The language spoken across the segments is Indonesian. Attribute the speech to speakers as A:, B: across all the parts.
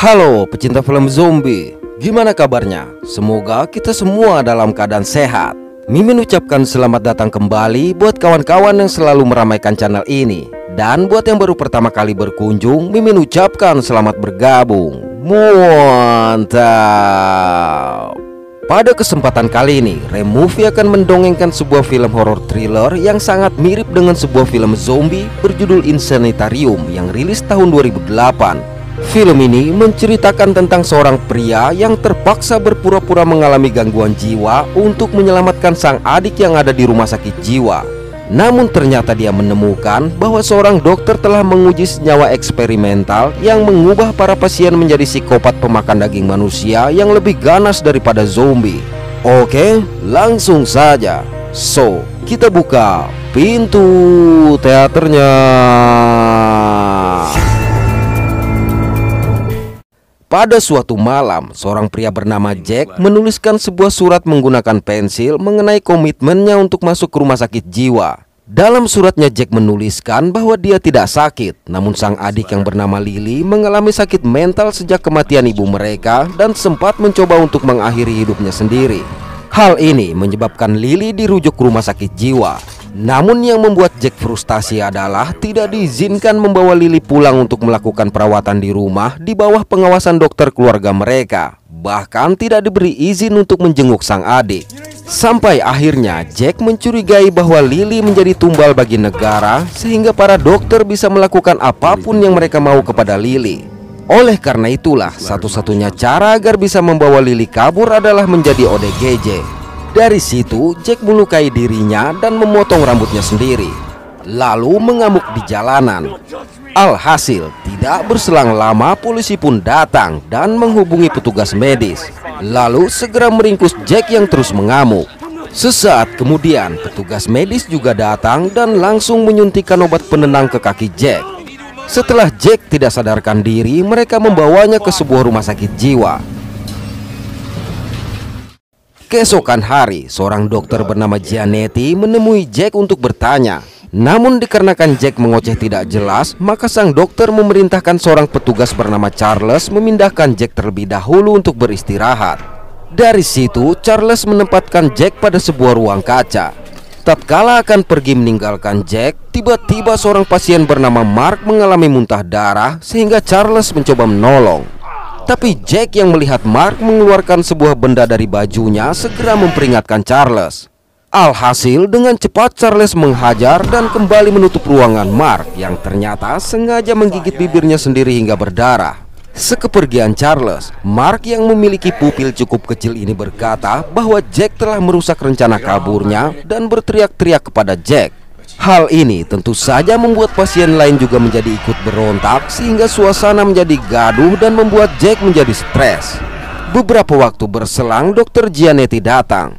A: Halo pecinta film zombie, gimana kabarnya? Semoga kita semua dalam keadaan sehat. Mimin ucapkan selamat datang kembali buat kawan-kawan yang selalu meramaikan channel ini. Dan buat yang baru pertama kali berkunjung, Mimin ucapkan selamat bergabung. Mantap. Pada kesempatan kali ini, Removie akan mendongengkan sebuah film horror thriller yang sangat mirip dengan sebuah film zombie berjudul Insanitarium yang rilis tahun 2008. Film ini menceritakan tentang seorang pria yang terpaksa berpura-pura mengalami gangguan jiwa untuk menyelamatkan sang adik yang ada di rumah sakit jiwa. Namun ternyata dia menemukan bahwa seorang dokter telah menguji senyawa eksperimental yang mengubah para pasien menjadi psikopat pemakan daging manusia yang lebih ganas daripada zombie. Oke, langsung saja. So, kita buka pintu teaternya. Pada suatu malam, seorang pria bernama Jack menuliskan sebuah surat menggunakan pensil mengenai komitmennya untuk masuk ke rumah sakit jiwa. Dalam suratnya Jack menuliskan bahwa dia tidak sakit, namun sang adik yang bernama Lily mengalami sakit mental sejak kematian ibu mereka dan sempat mencoba untuk mengakhiri hidupnya sendiri. Hal ini menyebabkan Lily dirujuk ke rumah sakit jiwa. Namun yang membuat Jack frustasi adalah tidak diizinkan membawa Lily pulang untuk melakukan perawatan di rumah di bawah pengawasan dokter keluarga mereka. Bahkan tidak diberi izin untuk menjenguk sang adik. Sampai akhirnya Jack mencurigai bahwa Lily menjadi tumbal bagi negara, sehingga para dokter bisa melakukan apapun yang mereka mau kepada Lily. Oleh karena itulah, satu-satunya cara agar bisa membawa Lily kabur adalah menjadi ODGJ. Dari situ Jack melukai dirinya dan memotong rambutnya sendiri, lalu mengamuk di jalanan. Alhasil, tidak berselang lama polisi pun datang dan menghubungi petugas medis, lalu segera meringkus Jack yang terus mengamuk. Sesaat kemudian petugas medis juga datang dan langsung menyuntikkan obat penenang ke kaki Jack. Setelah Jack tidak sadarkan diri, mereka membawanya ke sebuah rumah sakit jiwa. Keesokan hari, seorang dokter bernama Gianetti menemui Jack untuk bertanya. Namun dikarenakan Jack mengoceh tidak jelas, maka sang dokter memerintahkan seorang petugas bernama Charles memindahkan Jack terlebih dahulu untuk beristirahat. Dari situ, Charles menempatkan Jack pada sebuah ruang kaca. Tatkala akan pergi meninggalkan Jack, tiba-tiba seorang pasien bernama Mark mengalami muntah darah sehingga Charles mencoba menolong. Tapi Jack yang melihat Mark mengeluarkan sebuah benda dari bajunya segera memperingatkan Charles. Alhasil dengan cepat Charles menghajar dan kembali menutup ruangan Mark yang ternyata sengaja menggigit bibirnya sendiri hingga berdarah. Sekepergian Charles, Mark yang memiliki pupil cukup kecil ini berkata bahwa Jack telah merusak rencana kaburnya dan berteriak-teriak kepada Jack. Hal ini tentu saja membuat pasien lain juga menjadi ikut berontak, sehingga suasana menjadi gaduh dan membuat Jack menjadi stres. Beberapa waktu berselang, Dr. Gianetti datang.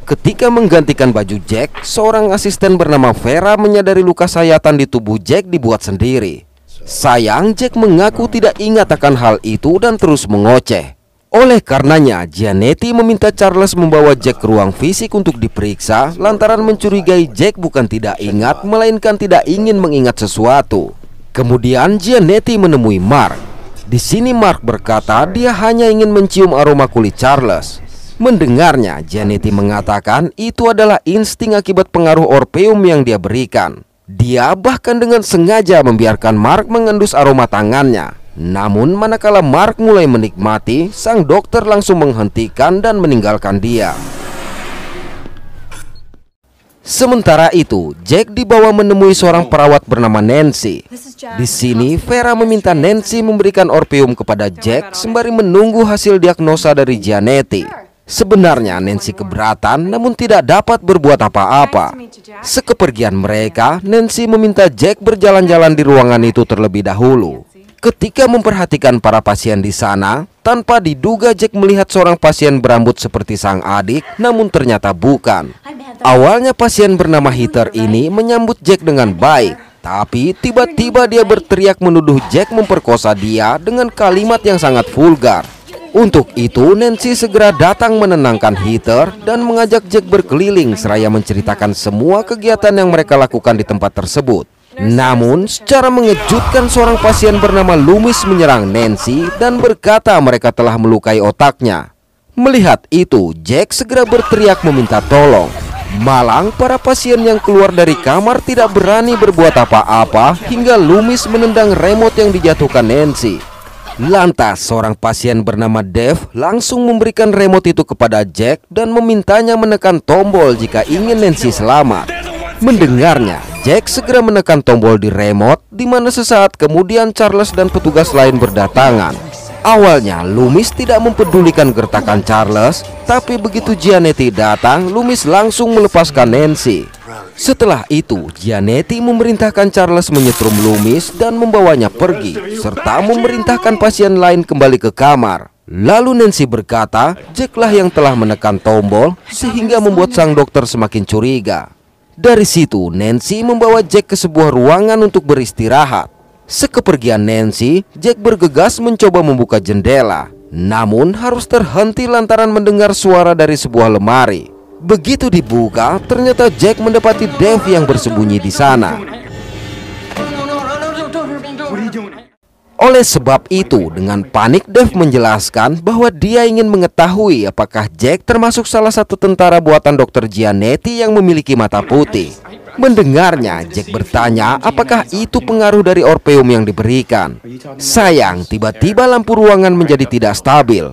A: Ketika menggantikan baju Jack, seorang asisten bernama Vera menyadari luka sayatan di tubuh Jack dibuat sendiri. Sayang, Jack mengaku tidak ingat akan hal itu dan terus mengoceh. Oleh karenanya, Gianetti meminta Charles membawa Jack ke ruang fisik untuk diperiksa lantaran mencurigai Jack bukan tidak ingat, melainkan tidak ingin mengingat sesuatu. Kemudian Gianetti menemui Mark. Di sini Mark berkata dia hanya ingin mencium aroma kulit Charles. Mendengarnya, Gianetti mengatakan itu adalah insting akibat pengaruh orpeum yang dia berikan. Dia bahkan dengan sengaja membiarkan Mark mengendus aroma tangannya. Namun manakala Mark mulai menikmati, sang dokter langsung menghentikan dan meninggalkan dia. Sementara itu, Jack dibawa menemui seorang perawat bernama Nancy. Di sini, Vera meminta Nancy memberikan orpeum kepada Jack sembari menunggu hasil diagnosa dari Gianetti. Sebenarnya Nancy keberatan, namun tidak dapat berbuat apa-apa. Sekepergian mereka, Nancy meminta Jack berjalan-jalan di ruangan itu terlebih dahulu. Ketika memperhatikan para pasien di sana, tanpa diduga Jack melihat seorang pasien berambut seperti sang adik, namun ternyata bukan. Awalnya pasien bernama Heather ini menyambut Jack dengan baik, tapi tiba-tiba dia berteriak menuduh Jack memperkosa dia dengan kalimat yang sangat vulgar. Untuk itu Nancy segera datang menenangkan Heather dan mengajak Jack berkeliling seraya menceritakan semua kegiatan yang mereka lakukan di tempat tersebut. Namun secara mengejutkan seorang pasien bernama Loomis menyerang Nancy dan berkata mereka telah melukai otaknya. Melihat itu, Jack segera berteriak meminta tolong. Malang para pasien yang keluar dari kamar tidak berani berbuat apa-apa hingga Loomis menendang remote yang dijatuhkan Nancy. Lantas seorang pasien bernama Dave langsung memberikan remote itu kepada Jack dan memintanya menekan tombol jika ingin Nancy selamat. Mendengarnya, Jack segera menekan tombol di remote, di mana sesaat kemudian Charles dan petugas lain berdatangan. Awalnya Loomis tidak mempedulikan gertakan Charles, tapi begitu Giannetti datang, Loomis langsung melepaskan Nancy. Setelah itu, Giannetti memerintahkan Charles menyetrum Loomis dan membawanya pergi, serta memerintahkan pasien lain kembali ke kamar. Lalu Nancy berkata, Jacklah yang telah menekan tombol, sehingga membuat sang dokter semakin curiga. Dari situ, Nancy membawa Jack ke sebuah ruangan untuk beristirahat. Sekepergian Nancy, Jack bergegas mencoba membuka jendela, namun harus terhenti lantaran mendengar suara dari sebuah lemari. Begitu dibuka, ternyata Jack mendapati Dave yang bersembunyi di sana. Oleh sebab itu, dengan panik Dave menjelaskan bahwa dia ingin mengetahui apakah Jack termasuk salah satu tentara buatan Dr. Giannetti yang memiliki mata putih. Mendengarnya, Jack bertanya apakah itu pengaruh dari orpeum yang diberikan. Sayang, tiba-tiba lampu ruangan menjadi tidak stabil.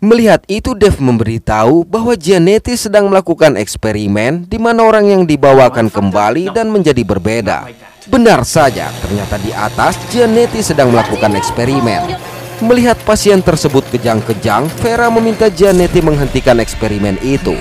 A: Melihat itu, Dave memberitahu bahwa Giannetti sedang melakukan eksperimen di mana orang yang dibawakan kembali dan menjadi berbeda. Benar saja, ternyata di atas Giannetti sedang melakukan eksperimen. Melihat pasien tersebut kejang-kejang, Vera meminta Giannetti menghentikan eksperimen itu.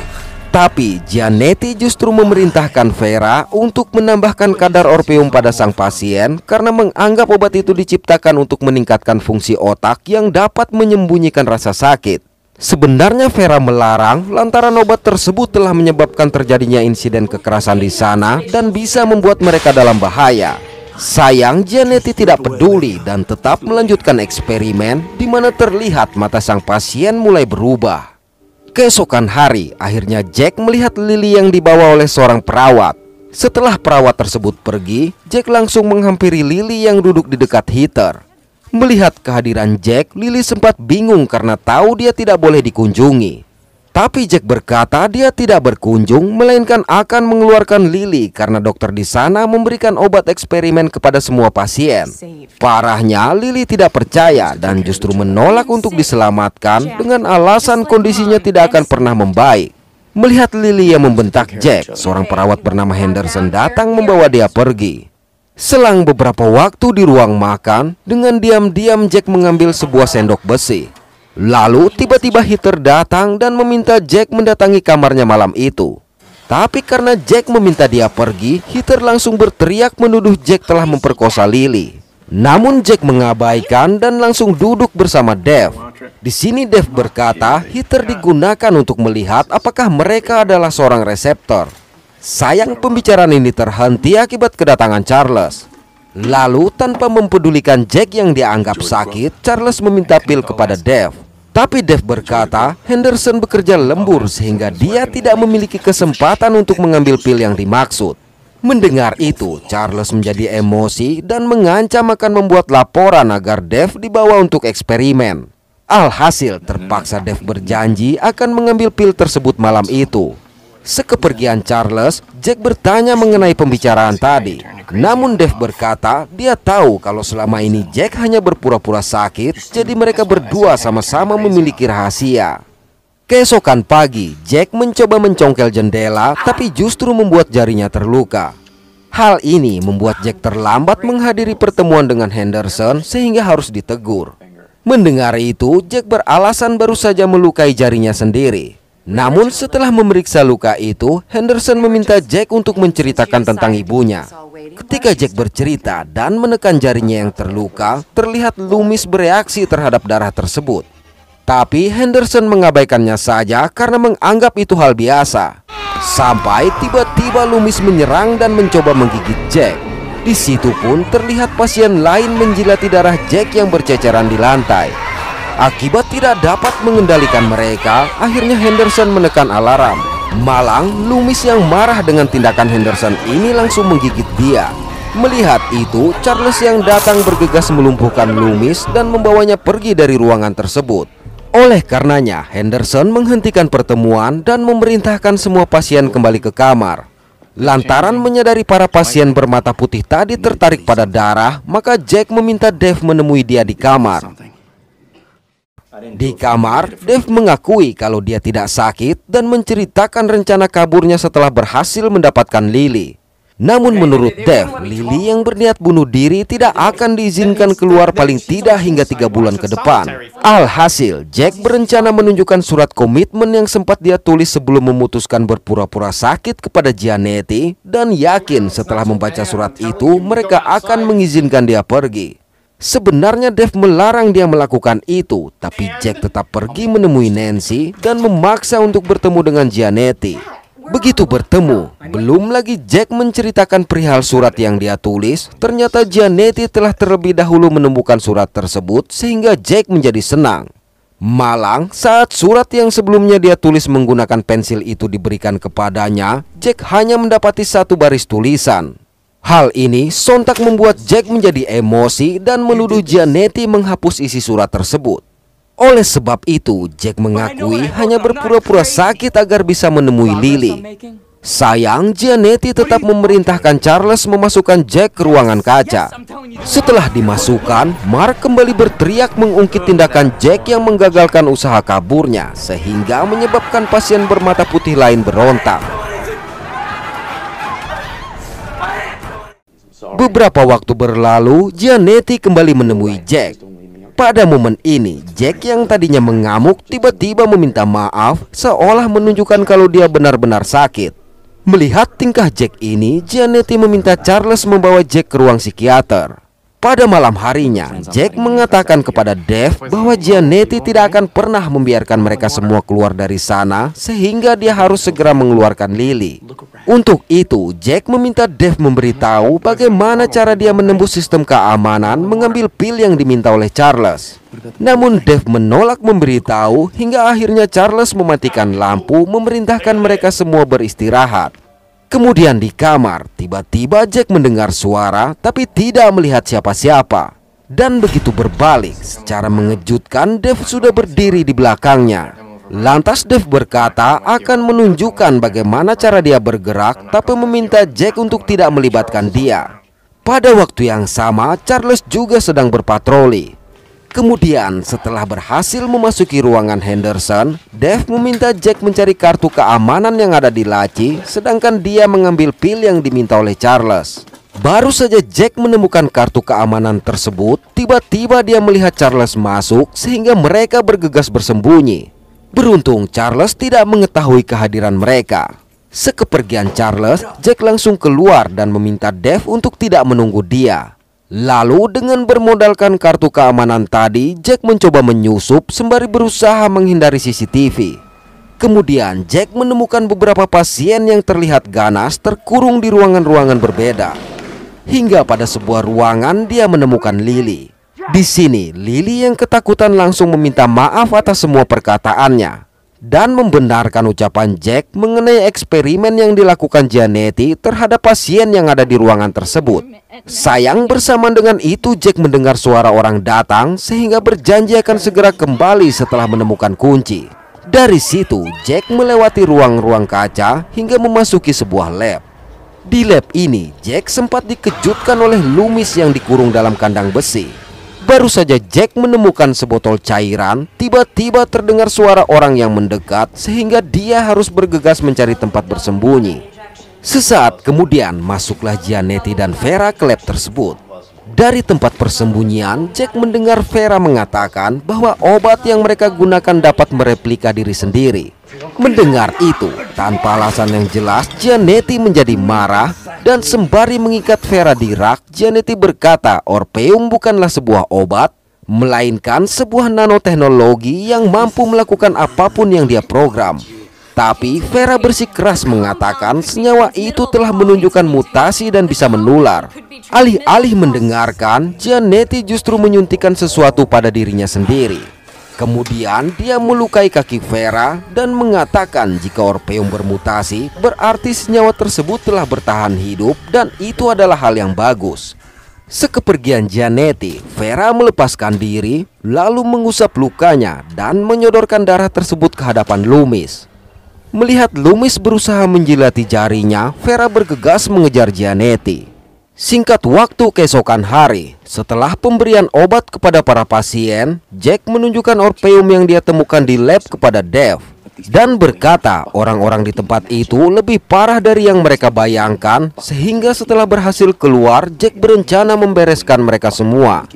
A: Tapi Giannetti justru memerintahkan Vera untuk menambahkan kadar orpeum pada sang pasien karena menganggap obat itu diciptakan untuk meningkatkan fungsi otak yang dapat menyembunyikan rasa sakit. Sebenarnya Vera melarang lantaran obat tersebut telah menyebabkan terjadinya insiden kekerasan di sana dan bisa membuat mereka dalam bahaya. Sayang, Giannetti tidak peduli dan tetap melanjutkan eksperimen di mana terlihat mata sang pasien mulai berubah. Keesokan hari, akhirnya Jack melihat Lily yang dibawa oleh seorang perawat. Setelah perawat tersebut pergi, Jack langsung menghampiri Lily yang duduk di dekat heater. Melihat kehadiran Jack, Lily sempat bingung karena tahu dia tidak boleh dikunjungi. Tapi Jack berkata dia tidak berkunjung, melainkan akan mengeluarkan Lily karena dokter di sana memberikan obat eksperimen kepada semua pasien. Parahnya, Lily tidak percaya dan justru menolak untuk diselamatkan dengan alasan kondisinya tidak akan pernah membaik. Melihat Lily yang membentak Jack, seorang perawat bernama Henderson datang membawa dia pergi. Selang beberapa waktu di ruang makan, dengan diam-diam Jack mengambil sebuah sendok besi. Lalu tiba-tiba heater datang dan meminta Jack mendatangi kamarnya malam itu. Tapi karena Jack meminta dia pergi, heater langsung berteriak menuduh Jack telah memperkosa Lily. Namun Jack mengabaikan dan langsung duduk bersama Dave. Di sini Dave berkata heater digunakan untuk melihat apakah mereka adalah seorang reseptor. Sayang, pembicaraan ini terhenti akibat kedatangan Charles. Lalu tanpa mempedulikan Jack yang dianggap sakit, Charles meminta pil kepada Dave. Tapi Dave berkata Henderson bekerja lembur sehingga dia tidak memiliki kesempatan untuk mengambil pil yang dimaksud. Mendengar itu, Charles menjadi emosi dan mengancam akan membuat laporan agar Dave dibawa untuk eksperimen. Alhasil terpaksa Dave berjanji akan mengambil pil tersebut malam itu. Sekepergian Charles, Jack bertanya mengenai pembicaraan tadi. Namun Dave berkata dia tahu kalau selama ini Jack hanya berpura-pura sakit, jadi mereka berdua sama-sama memiliki rahasia. Keesokan pagi, Jack mencoba mencongkel jendela, tapi justru membuat jarinya terluka. Hal ini membuat Jack terlambat menghadiri pertemuan dengan Henderson sehingga harus ditegur. Mendengar itu, Jack beralasan baru saja melukai jarinya sendiri. Namun setelah memeriksa luka itu, Henderson meminta Jack untuk menceritakan tentang ibunya. Ketika Jack bercerita dan menekan jarinya yang terluka, terlihat Loomis bereaksi terhadap darah tersebut. Tapi Henderson mengabaikannya saja karena menganggap itu hal biasa. Sampai tiba-tiba Loomis menyerang dan mencoba menggigit Jack. Di situ pun terlihat pasien lain menjilati darah Jack yang berceceran di lantai. Akibat tidak dapat mengendalikan mereka, akhirnya Henderson menekan alarm. Malang, Loomis yang marah dengan tindakan Henderson ini langsung menggigit dia. Melihat itu, Charles yang datang bergegas melumpuhkan Loomis dan membawanya pergi dari ruangan tersebut. Oleh karenanya, Henderson menghentikan pertemuan dan memerintahkan semua pasien kembali ke kamar. Lantaran menyadari para pasien bermata putih tadi tertarik pada darah, maka Jack meminta Dave menemui dia di kamar. Di kamar, Dave mengakui kalau dia tidak sakit dan menceritakan rencana kaburnya setelah berhasil mendapatkan Lily. Namun menurut Dave, Lily yang berniat bunuh diri tidak akan diizinkan keluar paling tidak hingga 3 bulan ke depan. Alhasil, Jack berencana menunjukkan surat komitmen yang sempat dia tulis sebelum memutuskan berpura-pura sakit kepada Giannetti, dan yakin setelah membaca surat itu mereka akan mengizinkan dia pergi. Sebenarnya Dave melarang dia melakukan itu, tapi Jack tetap pergi menemui Nancy dan memaksa untuk bertemu dengan Giannetti. Begitu bertemu, belum lagi Jack menceritakan perihal surat yang dia tulis, ternyata Giannetti telah terlebih dahulu menemukan surat tersebut sehingga Jack menjadi senang. Malang, saat surat yang sebelumnya dia tulis menggunakan pensil itu diberikan kepadanya, Jack hanya mendapati 1 baris tulisan. Hal ini sontak membuat Jack menjadi emosi dan menuduh Giannetti menghapus isi surat tersebut. Oleh sebab itu, Jack mengakui hanya berpura-pura sakit agar bisa menemui Lily. Sayang, Giannetti tetap memerintahkan Charles memasukkan Jack ke ruangan kaca. Setelah dimasukkan, Mark kembali berteriak mengungkit tindakan Jack yang menggagalkan usaha kaburnya, sehingga menyebabkan pasien bermata putih lain berontak. Beberapa waktu berlalu, Giannetti kembali menemui Jack. Pada momen ini, Jack yang tadinya mengamuk tiba-tiba meminta maaf, seolah menunjukkan kalau dia benar-benar sakit. Melihat tingkah Jack ini, Giannetti meminta Charles membawa Jack ke ruang psikiater. Pada malam harinya, Jack mengatakan kepada Dave bahwa Giannetti tidak akan pernah membiarkan mereka semua keluar dari sana, sehingga dia harus segera mengeluarkan Lily. Untuk itu, Jack meminta Dave memberitahu bagaimana cara dia menembus sistem keamanan mengambil pil yang diminta oleh Charles. Namun Dave menolak memberitahu hingga akhirnya Charles mematikan lampu, memerintahkan mereka semua beristirahat. Kemudian di kamar, tiba-tiba Jack mendengar suara tapi tidak melihat siapa-siapa. Dan begitu berbalik, secara mengejutkan Dave sudah berdiri di belakangnya. Lantas Dave berkata akan menunjukkan bagaimana cara dia bergerak, tapi meminta Jack untuk tidak melibatkan dia. Pada waktu yang sama, Charles juga sedang berpatroli. Kemudian setelah berhasil memasuki ruangan Henderson, Dave meminta Jack mencari kartu keamanan yang ada di laci, sedangkan dia mengambil pil yang diminta oleh Charles. Baru saja Jack menemukan kartu keamanan tersebut, tiba-tiba dia melihat Charles masuk sehingga mereka bergegas bersembunyi. Beruntung Charles tidak mengetahui kehadiran mereka. Sekepergian Charles, Jack langsung keluar dan meminta Dave untuk tidak menunggu dia. Lalu dengan bermodalkan kartu keamanan tadi, Jack mencoba menyusup sembari berusaha menghindari CCTV. Kemudian Jack menemukan beberapa pasien yang terlihat ganas terkurung di ruangan-ruangan berbeda. Hingga pada sebuah ruangan dia menemukan Lily. Di sini Lily yang ketakutan langsung meminta maaf atas semua perkataannya dan membenarkan ucapan Jack mengenai eksperimen yang dilakukan Giannetti terhadap pasien yang ada di ruangan tersebut. Sayang, bersamaan dengan itu Jack mendengar suara orang datang sehingga berjanji akan segera kembali setelah menemukan kunci. Dari situ Jack melewati ruang-ruang kaca hingga memasuki sebuah lab. Di lab ini Jack sempat dikejutkan oleh Loomis yang dikurung dalam kandang besi. Baru saja Jack menemukan sebotol cairan, tiba-tiba terdengar suara orang yang mendekat sehingga dia harus bergegas mencari tempat bersembunyi. Sesaat kemudian masuklah Giannetti dan Vera ke lab tersebut. Dari tempat persembunyian, Jack mendengar Vera mengatakan bahwa obat yang mereka gunakan dapat mereplika diri sendiri. Mendengar itu, tanpa alasan yang jelas, Giannetti menjadi marah dan sembari mengikat Vera di rak, Giannetti berkata Orpheum bukanlah sebuah obat, melainkan sebuah nanoteknologi yang mampu melakukan apapun yang dia program. Tapi Vera bersikeras mengatakan senyawa itu telah menunjukkan mutasi dan bisa menular. Alih-alih mendengarkan, Giannetti justru menyuntikkan sesuatu pada dirinya sendiri. Kemudian dia melukai kaki Vera dan mengatakan jika Orpheum bermutasi berarti senyawa tersebut telah bertahan hidup dan itu adalah hal yang bagus. Sekepergian Giannetti, Vera melepaskan diri lalu mengusap lukanya dan menyodorkan darah tersebut ke hadapan Loomis. Melihat Loomis berusaha menjilati jarinya, Vera bergegas mengejar Giannetti. Singkat waktu keesokan hari, setelah pemberian obat kepada para pasien, Jack menunjukkan Orpheum yang dia temukan di lab kepada Dave dan berkata orang-orang di tempat itu lebih parah dari yang mereka bayangkan, sehingga setelah berhasil keluar, Jack berencana membereskan mereka semua.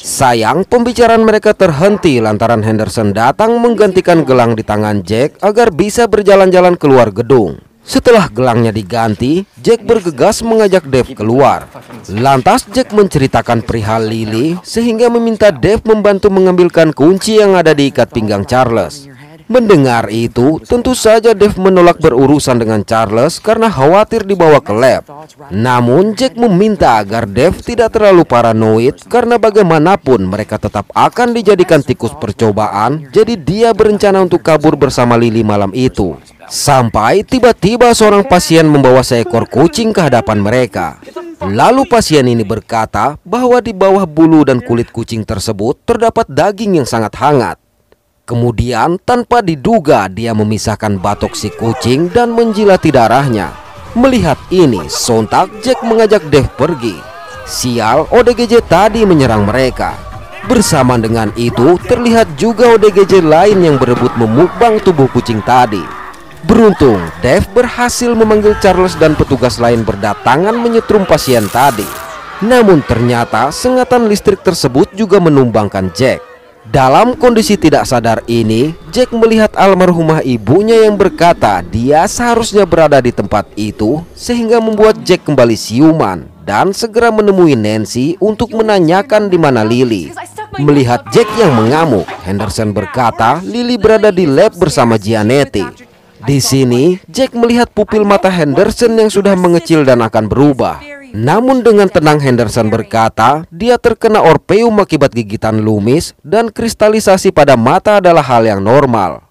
A: Sayang, pembicaraan mereka terhenti lantaran Henderson datang menggantikan gelang di tangan Jack agar bisa berjalan-jalan keluar gedung. Setelah gelangnya diganti, Jack bergegas mengajak Dave keluar. Lantas Jack menceritakan perihal Lily sehingga meminta Dave membantu mengambilkan kunci yang ada di ikat pinggang Charles. Mendengar itu, tentu saja Dave menolak berurusan dengan Charles karena khawatir dibawa ke lab. Namun Jack meminta agar Dave tidak terlalu paranoid karena bagaimanapun mereka tetap akan dijadikan tikus percobaan. Jadi dia berencana untuk kabur bersama Lily malam itu. Sampai tiba-tiba seorang pasien membawa seekor kucing ke hadapan mereka. Lalu pasien ini berkata bahwa di bawah bulu dan kulit kucing tersebut terdapat daging yang sangat hangat. Kemudian tanpa diduga dia memisahkan batok si kucing dan menjilati darahnya. Melihat ini, sontak Jack mengajak Dave pergi. Sial, ODGJ tadi menyerang mereka. Bersamaan dengan itu, terlihat juga ODGJ lain yang berebut memukbang tubuh kucing tadi. Beruntung, Dave berhasil memanggil Charles dan petugas lain berdatangan menyetrum pasien tadi. Namun ternyata sengatan listrik tersebut juga menumbangkan Jack. Dalam kondisi tidak sadar ini, Jack melihat almarhumah ibunya yang berkata dia seharusnya berada di tempat itu, sehingga membuat Jack kembali siuman dan segera menemui Nancy untuk menanyakan di mana Lily. Melihat Jack yang mengamuk, Henderson berkata Lily berada di lab bersama Giannetti. Di sini, Jack melihat pupil mata Henderson yang sudah mengecil dan akan berubah. Namun dengan tenang Henderson berkata, dia terkena Orpheum akibat gigitan Loomis dan kristalisasi pada mata adalah hal yang normal.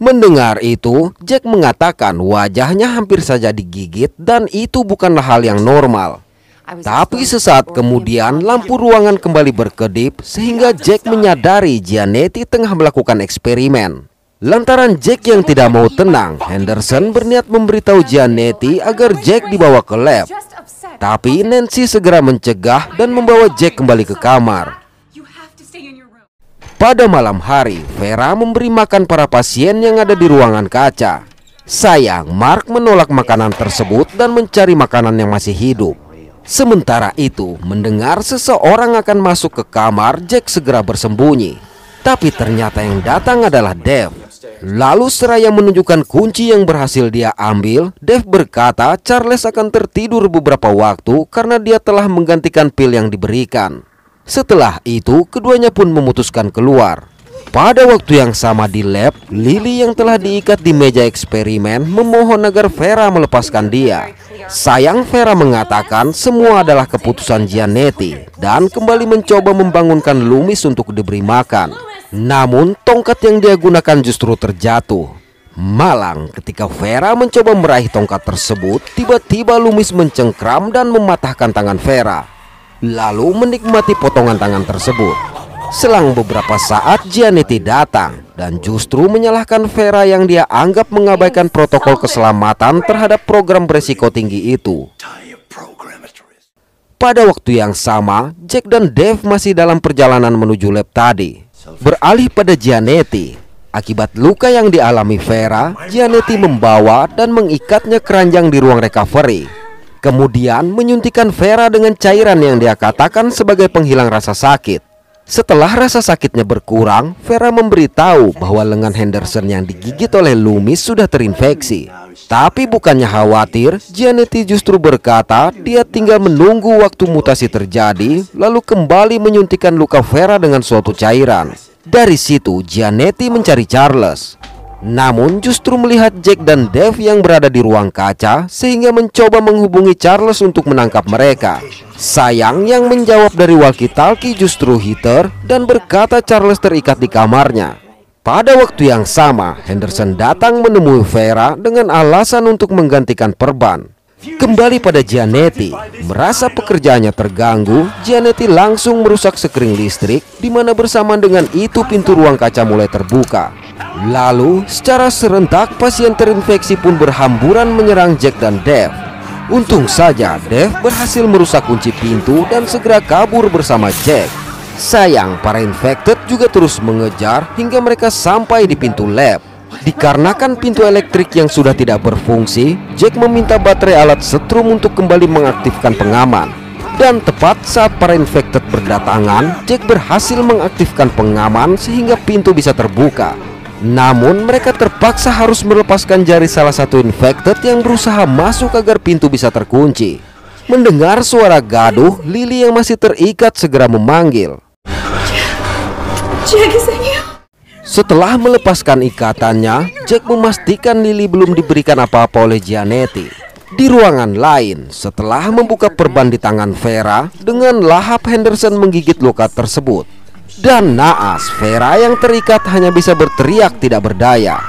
A: Mendengar itu, Jack mengatakan wajahnya hampir saja digigit dan itu bukanlah hal yang normal. Tapi sesaat kemudian lampu ruangan kembali berkedip sehingga Jack menyadari Giannetti tengah melakukan eksperimen. Lantaran Jack yang tidak mau tenang, Henderson berniat memberitahu Giannetti agar Jack dibawa ke lab. Tapi Nancy segera mencegah dan membawa Jack kembali ke kamar. Pada malam hari, Vera memberi makan para pasien yang ada di ruangan kaca. Sayang, Mark menolak makanan tersebut dan mencari makanan yang masih hidup. Sementara itu, mendengar seseorang akan masuk ke kamar, Jack segera bersembunyi. Tapi ternyata yang datang adalah Dave. Lalu seraya menunjukkan kunci yang berhasil dia ambil, Dave berkata Charles akan tertidur beberapa waktu karena dia telah menggantikan pil yang diberikan. Setelah itu, keduanya pun memutuskan keluar. Pada waktu yang sama di lab, Lily yang telah diikat di meja eksperimen memohon agar Vera melepaskan dia. Sayang, Vera mengatakan semua adalah keputusan Giannetti dan kembali mencoba membangunkan Loomis untuk diberi makan. Namun tongkat yang dia gunakan justru terjatuh. Malang ketika Vera mencoba meraih tongkat tersebut, tiba-tiba Loomis mencengkram dan mematahkan tangan Vera, lalu menikmati potongan tangan tersebut. Selang beberapa saat Giannetti datang dan justru menyalahkan Vera yang dia anggap mengabaikan protokol keselamatan terhadap program beresiko tinggi itu. Pada waktu yang sama, Jack dan Dave masih dalam perjalanan menuju lab tadi. Beralih pada Giannetti. Akibat luka yang dialami Vera, Giannetti membawa dan mengikatnya keranjang di ruang recovery. Kemudian menyuntikkan Vera dengan cairan yang dia katakan sebagai penghilang rasa sakit. Setelah rasa sakitnya berkurang, Vera memberitahu bahwa lengan Henderson yang digigit oleh Loomis sudah terinfeksi. Tapi bukannya khawatir, Giannetti justru berkata dia tinggal menunggu waktu mutasi terjadi, lalu kembali menyuntikkan luka Vera dengan suatu cairan. Dari situ Giannetti mencari Charles. Namun justru melihat Jack dan Dave yang berada di ruang kaca sehingga mencoba menghubungi Charles untuk menangkap mereka. Sayang yang menjawab dari walkie-talkie justru Heather dan berkata Charles terikat di kamarnya. Pada waktu yang sama, Henderson datang menemui Vera dengan alasan untuk menggantikan perban. Kembali pada Giannetti, merasa pekerjaannya terganggu, Giannetti langsung merusak sekring listrik, di mana bersamaan dengan itu pintu ruang kaca mulai terbuka. Lalu, secara serentak pasien terinfeksi pun berhamburan menyerang Jack dan Dave. Untung saja Dave berhasil merusak kunci pintu dan segera kabur bersama Jack. Sayang, para infected juga terus mengejar hingga mereka sampai di pintu lab. Dikarenakan pintu elektrik yang sudah tidak berfungsi, Jack meminta baterai alat setrum untuk kembali mengaktifkan pengaman. Dan tepat saat para infected berdatangan, Jack berhasil mengaktifkan pengaman sehingga pintu bisa terbuka. Namun mereka terpaksa harus melepaskan jari salah satu infected yang berusaha masuk agar pintu bisa terkunci. Mendengar suara gaduh, Lily yang masih terikat segera memanggil.
B: Jack, is that you?
A: Setelah melepaskan ikatannya, Jack memastikan Lily belum diberikan apa-apa oleh Giannetti. Di ruangan lain, setelah membuka perban di tangan Vera, dengan lahap Henderson menggigit luka tersebut. Dan naas, Vera yang terikat hanya bisa berteriak tidak berdaya.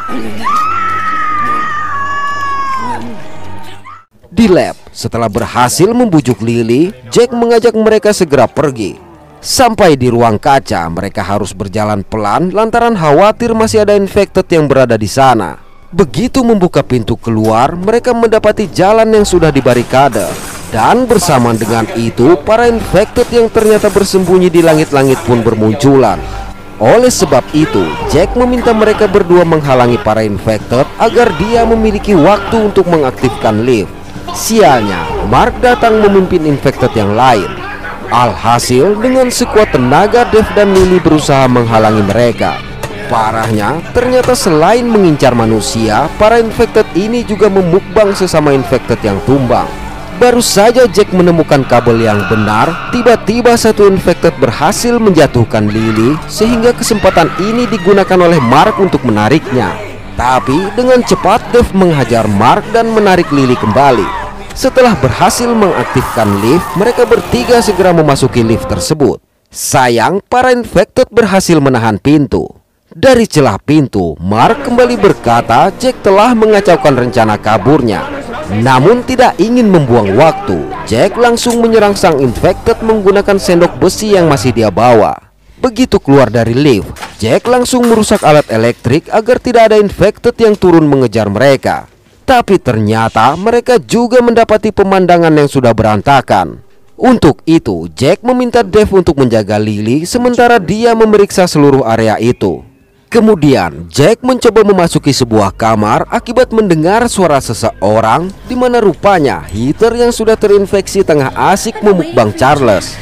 A: Di lab, setelah berhasil membujuk Lily, Jack mengajak mereka segera pergi. Sampai di ruang kaca, mereka harus berjalan pelan lantaran khawatir masih ada infected yang berada di sana. Begitu membuka pintu keluar, mereka mendapati jalan yang sudah dibarikade. Dan bersamaan dengan itu, para infected yang ternyata bersembunyi di langit-langit pun bermunculan. Oleh sebab itu, Jack meminta mereka berdua menghalangi para infected agar dia memiliki waktu untuk mengaktifkan lift. Sialnya, Mark datang memimpin infected yang lain. Alhasil, dengan sekuat tenaga Dave dan Lily berusaha menghalangi mereka. Parahnya, ternyata selain mengincar manusia, para infected ini juga memukbang sesama infected yang tumbang. Baru saja Jack menemukan kabel yang benar, tiba-tiba satu infected berhasil menjatuhkan Lily, sehingga kesempatan ini digunakan oleh Mark untuk menariknya. Tapi dengan cepat Dave menghajar Mark dan menarik Lily kembali. Setelah berhasil mengaktifkan lift, mereka bertiga segera memasuki lift tersebut. Sayang, para infected berhasil menahan pintu. Dari celah pintu, Mark kembali berkata Jack telah mengacaukan rencana kaburnya. Namun tidak ingin membuang waktu, Jack langsung menyerang sang infected menggunakan sendok besi yang masih dia bawa. Begitu keluar dari lift, Jack langsung merusak alat elektrik agar tidak ada infected yang turun mengejar mereka. Tapi ternyata mereka juga mendapati pemandangan yang sudah berantakan. Untuk itu, Jack meminta Dave untuk menjaga Lily sementara dia memeriksa seluruh area itu. Kemudian Jack mencoba memasuki sebuah kamar akibat mendengar suara seseorang, di mana rupanya Heather yang sudah terinfeksi tengah asik memukbang Charles.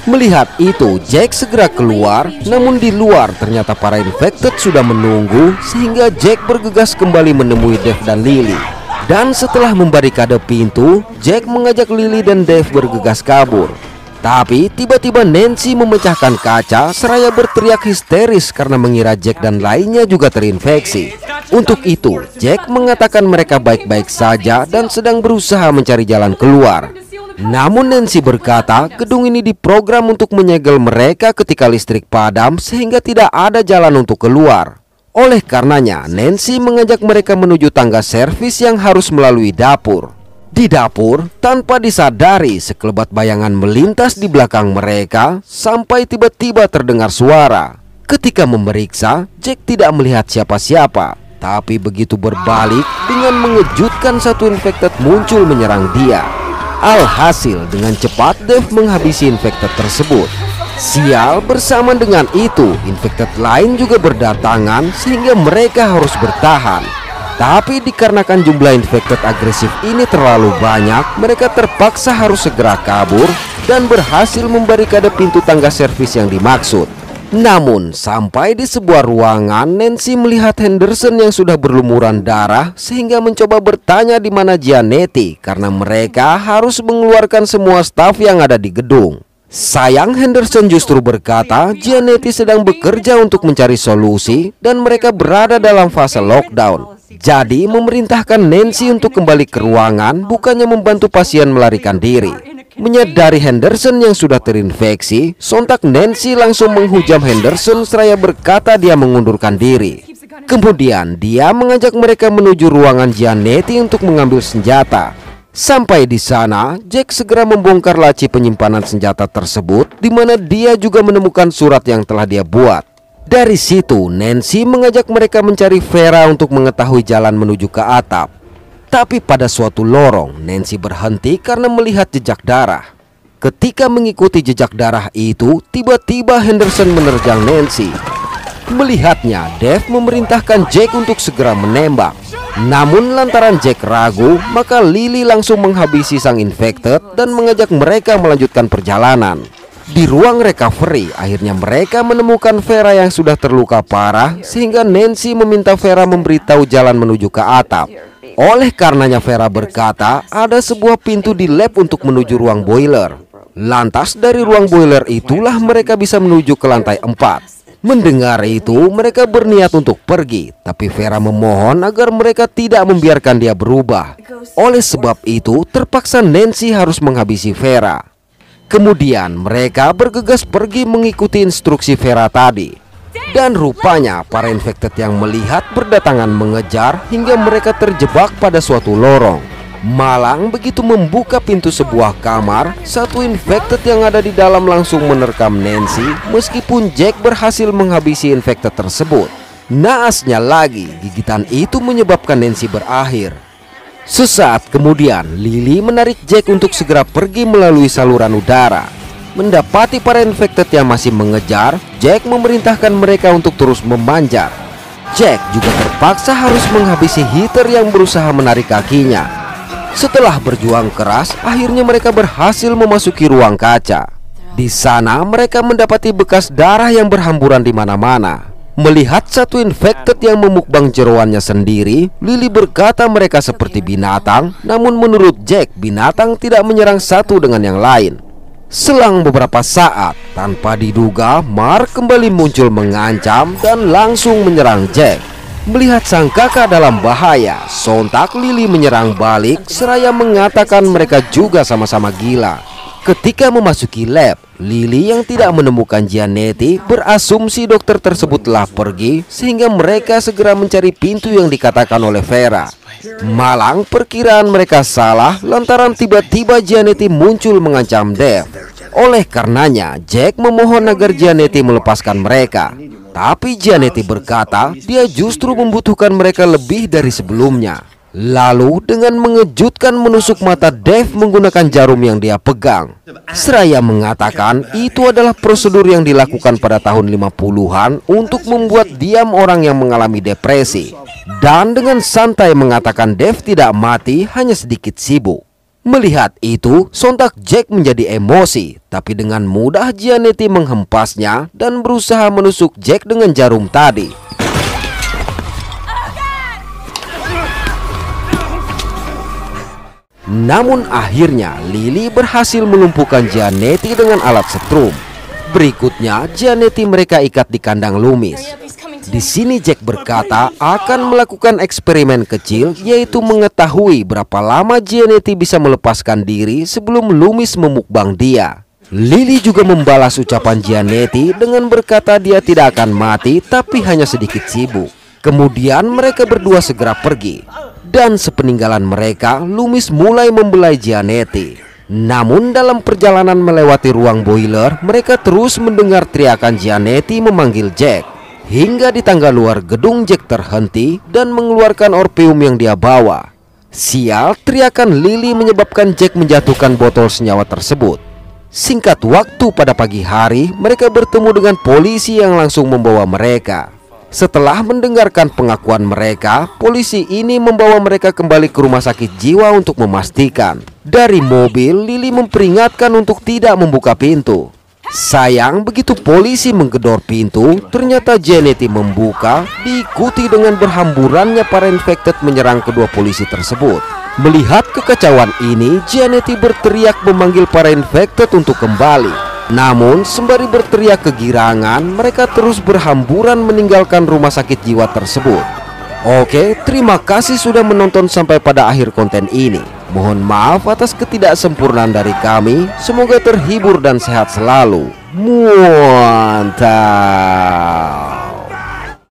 A: Melihat itu, Jack segera keluar, namun di luar ternyata para infected sudah menunggu, sehingga Jack bergegas kembali menemui Dave dan Lily. Dan setelah membarikade pintu, Jack mengajak Lily dan Dave bergegas kabur. Tapi tiba-tiba Nancy memecahkan kaca seraya berteriak histeris karena mengira Jack dan lainnya juga terinfeksi. Untuk itu, Jack mengatakan mereka baik-baik saja dan sedang berusaha mencari jalan keluar. Namun Nancy berkata gedung ini diprogram untuk menyegel mereka ketika listrik padam sehingga tidak ada jalan untuk keluar. Oleh karenanya, Nancy mengajak mereka menuju tangga servis yang harus melalui dapur. Di dapur, tanpa disadari, sekelebat bayangan melintas di belakang mereka sampai tiba-tiba terdengar suara. Ketika memeriksa, Jack tidak melihat siapa-siapa, tapi begitu berbalik, dengan mengejutkan satu infected muncul menyerang dia. Alhasil, dengan cepat Dave menghabisi infected tersebut. Sial, bersama dengan itu, infected lain juga berdatangan sehingga mereka harus bertahan. Tapi dikarenakan jumlah infected agresif ini terlalu banyak, mereka terpaksa harus segera kabur dan berhasil membarikade pintu tangga servis yang dimaksud. Namun sampai di sebuah ruangan, Nancy melihat Henderson yang sudah berlumuran darah sehingga mencoba bertanya di mana Giannetti karena mereka harus mengeluarkan semua staf yang ada di gedung. Sayang, Henderson justru berkata Giannetti sedang bekerja untuk mencari solusi dan mereka berada dalam fase lockdown. Jadi memerintahkan Nancy untuk kembali ke ruangan, bukannya membantu pasien melarikan diri. Menyadari Henderson yang sudah terinfeksi, sontak Nancy langsung menghujam Henderson seraya berkata dia mengundurkan diri. Kemudian dia mengajak mereka menuju ruangan Giannetti untuk mengambil senjata. Sampai di sana, Jack segera membongkar laci penyimpanan senjata tersebut, di mana dia juga menemukan surat yang telah dia buat. Dari situ, Nancy mengajak mereka mencari Vera untuk mengetahui jalan menuju ke atap. Tapi pada suatu lorong, Nancy berhenti karena melihat jejak darah. Ketika mengikuti jejak darah itu, tiba-tiba Henderson menerjang Nancy. Melihatnya, Dave memerintahkan Jack untuk segera menembak. Namun lantaran Jack ragu, maka Lily langsung menghabisi sang infected dan mengajak mereka melanjutkan perjalanan. Di ruang recovery, akhirnya mereka menemukan Vera yang sudah terluka parah, sehingga Nancy meminta Vera memberitahu jalan menuju ke atap. Oleh karenanya Vera berkata ada sebuah pintu di lab untuk menuju ruang boiler. Lantas dari ruang boiler itulah mereka bisa menuju ke lantai 4. Mendengar itu, mereka berniat untuk pergi, tapi Vera memohon agar mereka tidak membiarkan dia berubah. Oleh sebab itu, terpaksa Nancy harus menghabisi Vera. Kemudian mereka bergegas pergi mengikuti instruksi Vera tadi. Dan rupanya para infected yang melihat berdatangan mengejar hingga mereka terjebak pada suatu lorong. Malang begitu membuka pintu sebuah kamar, satu infected yang ada di dalam langsung menerkam Nancy, meskipun Jack berhasil menghabisi infected tersebut. Naasnya lagi, gigitan itu menyebabkan Nancy berakhir. Sesaat kemudian, Lily menarik Jack untuk segera pergi melalui saluran udara. Mendapati para infected yang masih mengejar, Jack memerintahkan mereka untuk terus memanjat. Jack juga terpaksa harus menghabisi Heather yang berusaha menarik kakinya. Setelah berjuang keras, akhirnya mereka berhasil memasuki ruang kaca. Di sana mereka mendapati bekas darah yang berhamburan di mana-mana. Melihat satu infected yang memukbang jeroannya sendiri, Lily berkata mereka seperti binatang, namun menurut Jack, binatang tidak menyerang satu dengan yang lain. Selang beberapa saat, tanpa diduga, Mark kembali muncul mengancam dan langsung menyerang Jack. Melihat sang kakak dalam bahaya, sontak Lily menyerang balik seraya mengatakan mereka juga sama-sama gila. Ketika memasuki lab, Lily yang tidak menemukan Giannetti berasumsi dokter tersebut telah pergi, sehingga mereka segera mencari pintu yang dikatakan oleh Vera. Malang perkiraan mereka salah lantaran tiba-tiba Giannetti muncul mengancam Dave. Oleh karenanya, Jack memohon agar Giannetti melepaskan mereka. Tapi Giannetti berkata dia justru membutuhkan mereka lebih dari sebelumnya. Lalu dengan mengejutkan menusuk mata Dave menggunakan jarum yang dia pegang. Seraya mengatakan itu adalah prosedur yang dilakukan pada tahun 50-an untuk membuat diam orang yang mengalami depresi. Dan dengan santai mengatakan Dave tidak mati, hanya sedikit sibuk. Melihat itu, sontak Jack menjadi emosi, tapi dengan mudah Giannetti menghempasnya dan berusaha menusuk Jack dengan jarum tadi. Namun akhirnya Lily berhasil melumpuhkan Giannetti dengan alat setrum. Berikutnya Giannetti mereka ikat di kandang Loomis. Di sini Jack berkata akan melakukan eksperimen kecil, yaitu mengetahui berapa lama Giannetti bisa melepaskan diri sebelum Loomis memukbang dia. Lily juga membalas ucapan Giannetti dengan berkata dia tidak akan mati tapi hanya sedikit sibuk. Kemudian mereka berdua segera pergi. Dan sepeninggalan mereka, Loomis mulai membelai Giannetti. Namun dalam perjalanan melewati ruang boiler, mereka terus mendengar teriakan Giannetti memanggil Jack. Hingga di tangga luar gedung Jack terhenti dan mengeluarkan orpium yang dia bawa. Sial, teriakan Lily menyebabkan Jack menjatuhkan botol senyawa tersebut. Singkat waktu pada pagi hari, mereka bertemu dengan polisi yang langsung membawa mereka. Setelah mendengarkan pengakuan mereka, polisi ini membawa mereka kembali ke rumah sakit jiwa untuk memastikan. Dari mobil, Lily memperingatkan untuk tidak membuka pintu. Sayang, begitu polisi menggedor pintu, ternyata Giannetti membuka, diikuti dengan berhamburannya para infected menyerang kedua polisi tersebut. Melihat kekacauan ini, Giannetti berteriak memanggil para infected untuk kembali. Namun sembari berteriak kegirangan, mereka terus berhamburan meninggalkan rumah sakit jiwa tersebut. Oke, terima kasih sudah menonton sampai pada akhir konten ini. Mohon maaf atas ketidaksempurnaan dari kami. Semoga terhibur dan sehat selalu. Mantap.